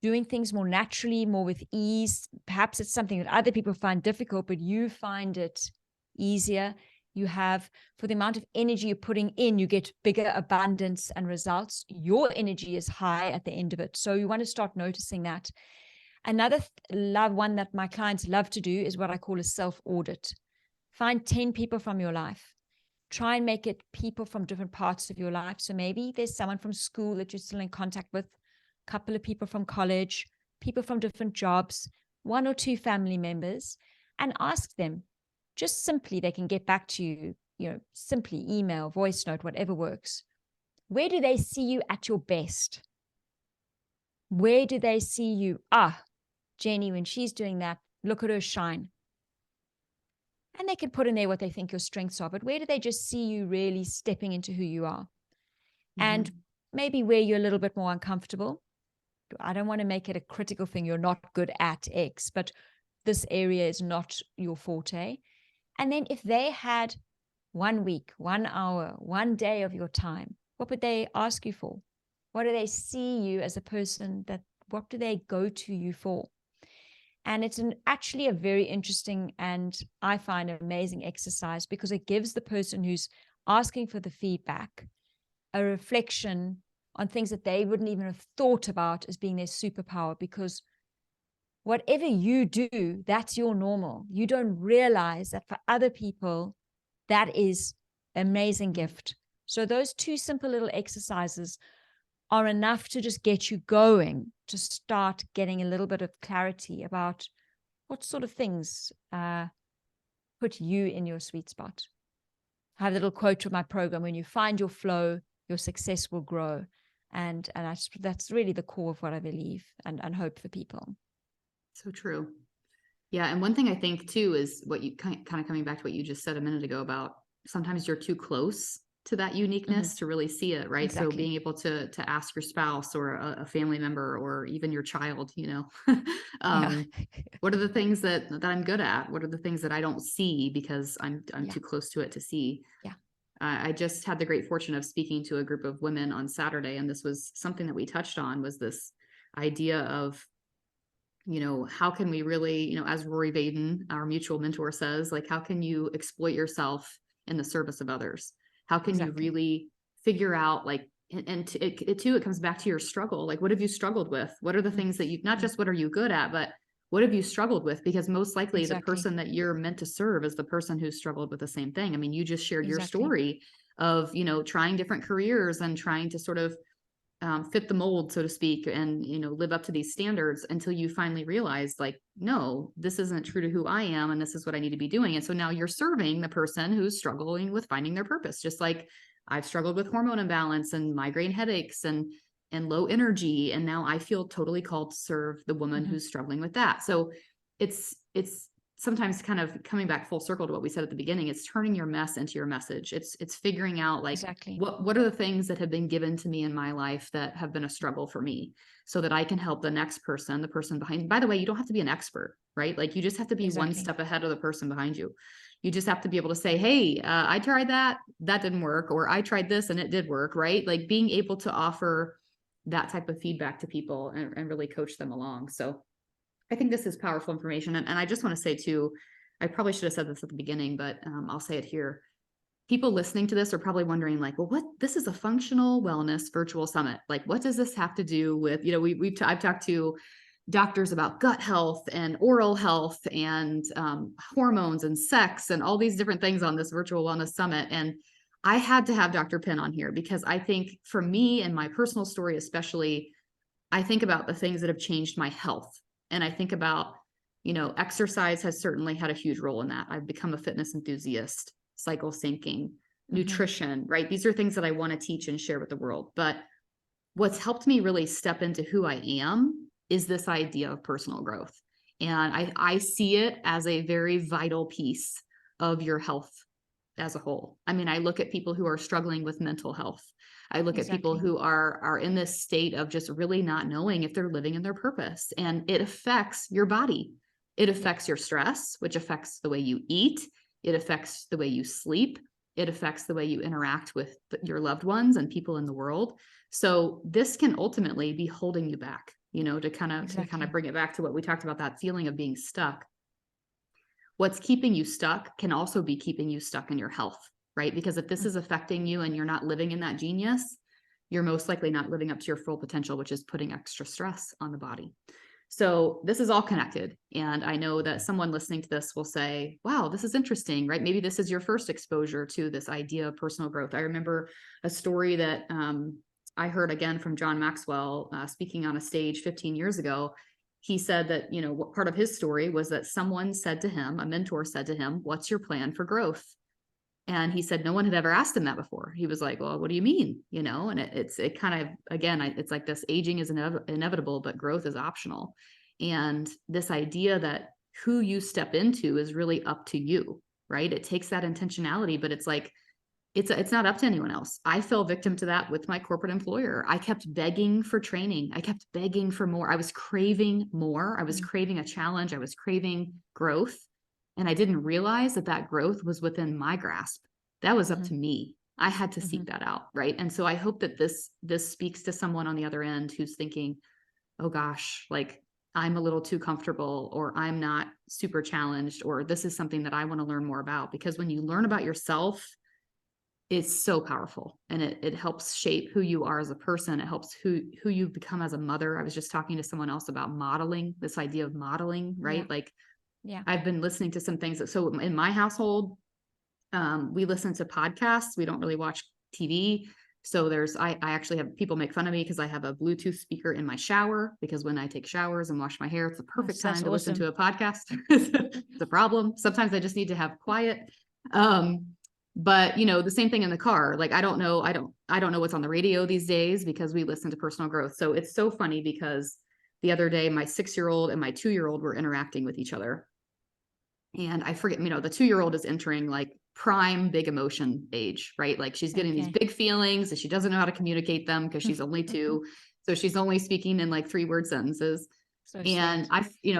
doing things more naturally, more with ease. Perhaps it's something that other people find difficult, but you find it easier. You have, for the amount of energy you're putting in, you get bigger abundance and results. Your energy is high at the end of it. So you want to start noticing that. Another one that my clients love to do is what I call a self-audit. Find 10 people from your life. Try and make it people from different parts of your life. So maybe there's someone from school that you're still in contact with, a couple of people from college, people from different jobs, 1 or 2 family members, and ask them. Just simply, they can get back to you, simply email, voice note, whatever works. Where do they see you at your best? Where do they see you? Jenny, when she's doing that, look at her shine. And they can put in there what they think your strengths are, but where do they just see you really stepping into who you are? Mm-hmm. And maybe where you're a little bit more uncomfortable. I don't want to make it a critical thing. You're not good at X, but this area is not your forte. And then if they had 1 week, 1 hour, 1 day of your time, what would they ask you for? What do they see you as a person what do they go to you for? And it's actually a very interesting and I find an amazing exercise because it gives the person who's asking for the feedback a reflection on things that they wouldn't even have thought about as being their superpower, because whatever you do, that's your normal. You don't realize that for other people, that is an amazing gift. So those 2 simple little exercises are enough to just get you going, to start getting a little bit of clarity about what sort of things put you in your sweet spot. I have a little quote from my program: when you find your flow, your success will grow. And that's really the core of what I believe and hope for people. So true. Yeah. And one thing I think too is what you kind of coming back to what you just said a minute ago about sometimes you're too close to that uniqueness to really see it, right? Exactly. So being able to ask your spouse or a family member or even your child, what are the things that I'm good at? What are the things that I don't see because I'm too close to it to see? Yeah. I just had the great fortune of speaking to a group of women on Saturday, and this was something that we touched on, was this idea of how can we really, as Rory Vaden, our mutual mentor, says, like, how can you exploit yourself in the service of others? How can you really figure out, like, and it too, it comes back to your struggle. Like, what have you struggled with? What are the things that not just what are you good at, but what have you struggled with? Because most likely the person that you're meant to serve is the person who's struggled with the same thing. I mean, you just shared your story of, trying different careers and trying to sort of fit the mold, so to speak, and, live up to these standards until you finally realize, like, no, this isn't true to who I am. And this is what I need to be doing. And so now you're serving the person who's struggling with finding their purpose. Just like I've struggled with hormone imbalance and migraine headaches and low energy. And now I feel totally called to serve the woman who's struggling with that. So it's sometimes kind of coming back full circle to what we said at the beginning. It's turning your mess into your message. It's figuring out, like, what are the things that have been given to me in my life that have been a struggle for me, so that I can help the next person, the person behind. By the way, you don't have to be an expert, right? Like, you just have to be one step ahead of the person behind you. You just have to be able to say, hey, I tried that didn't work, or I tried this and it did work, right? Like, being able to offer that type of feedback to people and really coach them along. So I think this is powerful information. And I just want to say too, I probably should have said this at the beginning, but I'll say it here. People listening to this are probably wondering, like, well, this is a functional wellness virtual summit. Like, what does this have to do with, I've talked to doctors about gut health and oral health and hormones and sex and all these different things on this virtual wellness summit. And I had to have Dr. Penn on here because I think for me and my personal story, especially, I think about the things that have changed my health. And I think about, exercise has certainly had a huge role in that. I've become a fitness enthusiast, cycle syncing, nutrition, right? These are things that I want to teach and share with the world. But what's helped me really step into who I am is this idea of personal growth. And I see it as a very vital piece of your health as a whole. I mean, I look at people who are struggling with mental health. I look at people who are in this state of just really not knowing if they're living in their purpose, and it affects your body. It affects your stress, which affects the way you eat. It affects the way you sleep. It affects the way you interact with your loved ones and people in the world. So this can ultimately be holding you back, to kind of bring it back to what we talked about, that feeling of being stuck. What's keeping you stuck can also be keeping you stuck in your health, right? Because if this is affecting you and you're not living in that genius, you're most likely not living up to your full potential, which is putting extra stress on the body. So this is all connected. And I know that someone listening to this will say, wow, this is interesting, right? Maybe this is your first exposure to this idea of personal growth. I remember a story that I heard again from John Maxwell speaking on a stage 15 years ago. He said that, what part of his story was that someone said to him, a mentor said to him, what's your plan for growth? And he said no one had ever asked him that before. He was like, well, what do you mean? And it kind of, again, it's like this aging is inevitable, but growth is optional. And this idea that who you step into is really up to you, right? It takes that intentionality, but it's like, it's not up to anyone else. I fell victim to that with my corporate employer. I kept begging for training. I kept begging for more. I was craving more. I was craving a challenge. I was craving growth. And I didn't realize that growth was within my grasp. That was up to me. I had to seek that out, right? And so I hope that this speaks to someone on the other end who's thinking, oh gosh, like I'm a little too comfortable, or I'm not super challenged, or this is something that I want to learn more about. Because when you learn about yourself, it's so powerful, and it helps shape who you are as a person. It helps who you become as a mother. I was just talking to someone else about modeling, this idea of modeling, right? I've been listening to some things so in my household, we listen to podcasts. We don't really watch TV. So I actually have people make fun of me because I have a Bluetooth speaker in my shower, because when I take showers and wash my hair, it's the perfect time to listen to a podcast. It's a problem. Sometimes I just need to have quiet. But the same thing in the car. Like, I don't know what's on the radio these days because we listen to personal growth. So it's so funny because the other day, my 6-year-old and my 2-year-old were interacting with each other. And I forget, the 2-year-old is entering like prime big emotion age, right? Like she's getting these big feelings and she doesn't know how to communicate them because she's only 2. So she's only speaking in like 3-word sentences. And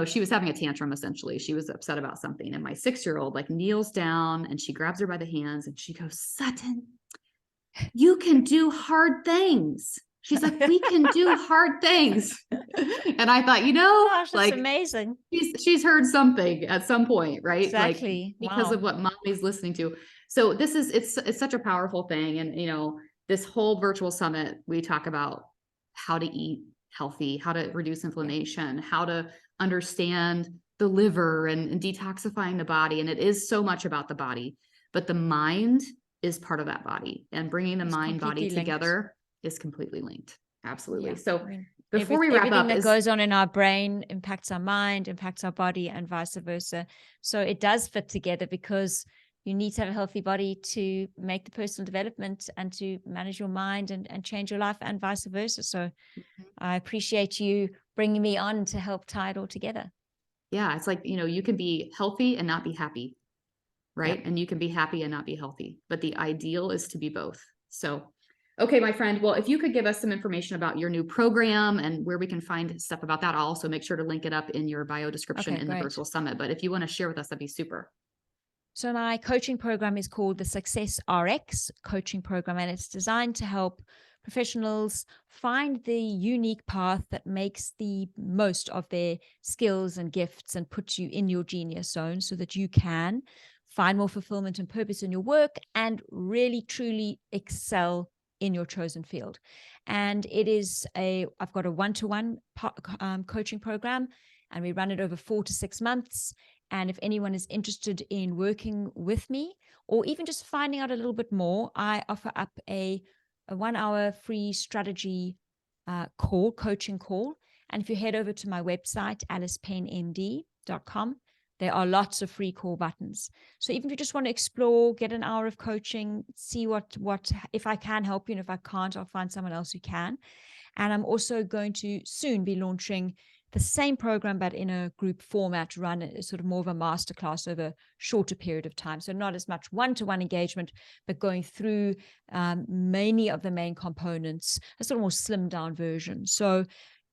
she was having a tantrum. Essentially, she was upset about something. And my 6-year-old like kneels down and she grabs her by the hands and she goes, Sutton, you can do hard things. She's like, we can do hard things. And I thought, Gosh, that's like amazing. she's heard something at some point, right? Exactly. Like because Wow. of what mommy's listening to. So it's such a powerful thing. And this whole virtual summit, we talk about how to eat healthy, how to reduce inflammation, how to understand the liver and detoxifying the body. And it is so much about the body, but the mind is part of that body, and bringing the It's mind body completely linked. together is completely linked. Absolutely. Yeah. So I mean, before we wrap everything up that goes on in our brain impacts our mind, impacts our body, and vice versa. So it does fit together, because you need to have a healthy body to make the personal development and to manage your mind and change your life, and vice versa. So I appreciate you bringing me on to help tie it all together. Yeah, it's like, you can be healthy and not be happy, right? Yep. And you can be happy and not be healthy, but the ideal is to be both. So, okay, my friend, well, if you could give us some information about your new program and where we can find stuff about that, I'll also make sure to link it up in your bio description in the virtual summit. But if you want to share with us, that'd be super. So my coaching program is called the Success RX Coaching Program, and it's designed to help professionals find the unique path that makes the most of their skills and gifts and puts you in your genius zone, so that you can find more fulfillment and purpose in your work and really truly excel in your chosen field. And I've got a one-to-one coaching program, and we run it over 4 to 6 months. And if anyone is interested in working with me, or even just finding out a little bit more, I offer up a 1-hour free strategy coaching call. And if you head over to my website, alicepenmd.com, there are lots of free call buttons. So even if you just want to explore, get an hour of coaching, see what if I can help you, and if I can't, I'll find someone else who can. And I'm also going to soon be launching the same program, but in a group format, run sort of more of a masterclass over a shorter period of time. So not as much one-to-one engagement, but going through many of the main components, a sort of more slimmed down version. So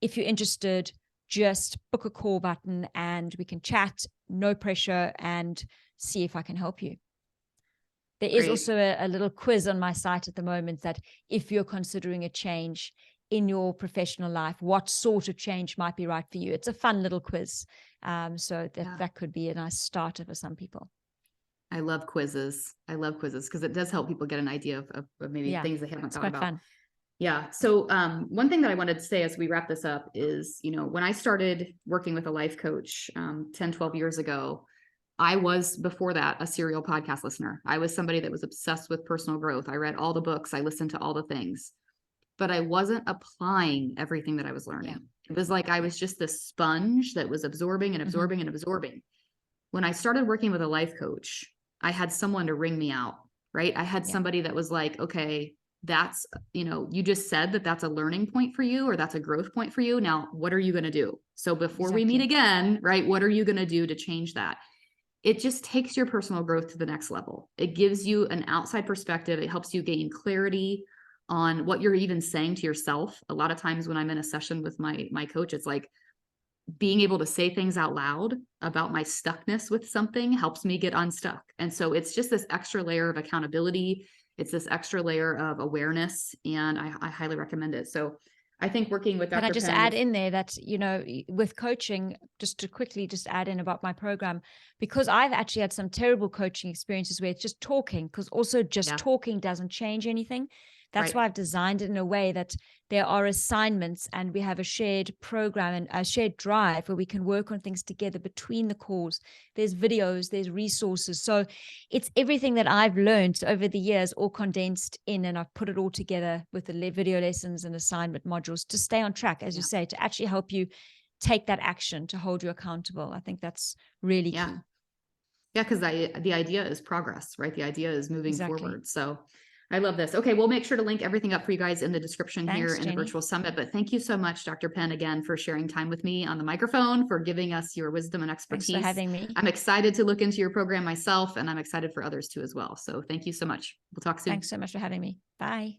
if you're interested, just book a call button and we can chat, no pressure, and see if I can help you. There is also a little quiz on my site at the moment that if you're considering a change in your professional life, what sort of change might be right for you. It's a fun little quiz. So that could be a nice starter for some people. I love quizzes. Because it does help people get an idea of maybe things they haven't thought about. Fun. Yeah. So one thing that I wanted to say as we wrap this up is, when I started working with a life coach 10, 12 years ago, I was, before that, a serial podcast listener. I was somebody that was obsessed with personal growth. I read all the books. I listened to all the things, but I wasn't applying everything that I was learning. Yeah. It was like I was just this sponge that was absorbing and absorbing and absorbing. When I started working with a life coach, I had someone to ring me out, right? I had somebody that was like, okay, that's, you just said that that's a learning point for you, or that's a growth point for you. Now, what are you going to do? So before we meet again, right, what are you going to do to change that? It just takes your personal growth to the next level. It gives you an outside perspective. It helps you gain clarity on what you're even saying to yourself. A lot of times when I'm in a session with my coach, it's like being able to say things out loud about my stuckness with something helps me get unstuck. And so it's just this extra layer of accountability. It's this extra layer of awareness, and I highly recommend it. So I think working with Dr. Can I just Penn add in there that, with coaching, just to quickly just add in about my program, because I've actually had some terrible coaching experiences where it's just talking, because also just talking doesn't change anything. That's why I've designed it in a way that there are assignments, and we have a shared program and a shared drive where we can work on things together between the calls. There's videos, there's resources. So it's everything that I've learned over the years, all condensed in, and I've put it all together with the video lessons and assignment modules to stay on track, as you say, to actually help you take that action, to hold you accountable. I think that's really key. Yeah, because the idea is progress, right? The idea is moving forward. So I love this. Okay, we'll make sure to link everything up for you guys in the description here in the virtual summit. But thank you so much, Dr. Penn, again, for sharing time with me on the microphone, for giving us your wisdom and expertise. Thanks for having me. I'm excited to look into your program myself, and I'm excited for others too as well. So thank you so much. We'll talk soon. Thanks so much for having me. Bye.